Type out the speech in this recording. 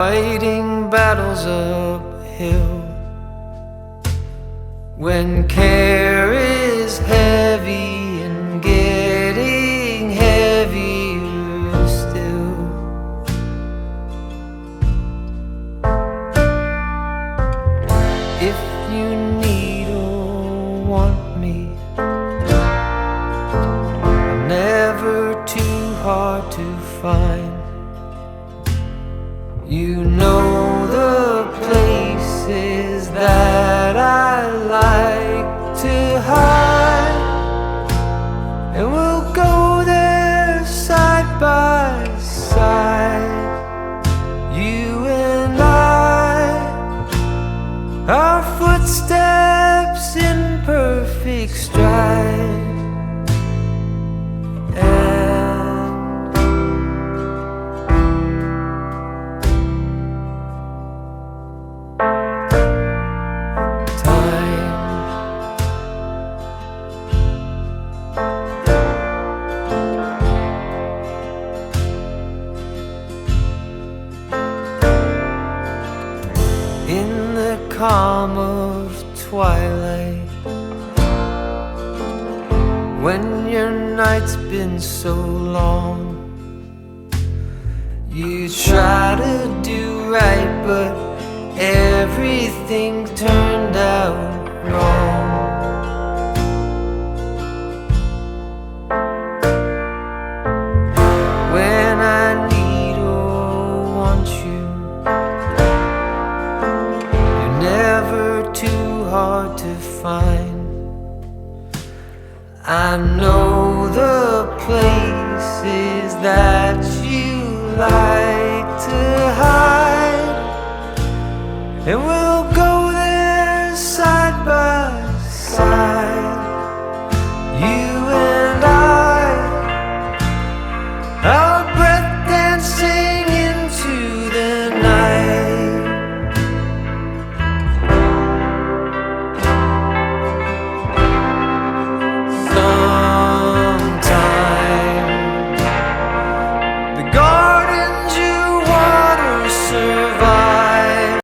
Fighting battles uphill when care is heavy and getting heavier still. If you need or want me, I'm never too hard to find. You know the places that I like to hide, and we'll go there side by side. You and I, our footsteps in perfect stride. In the calm of twilight, when your night's been so long, you try to do right, but everything turned out wrong. When I need or want you, never too hard to find. I know the places that you like to hide.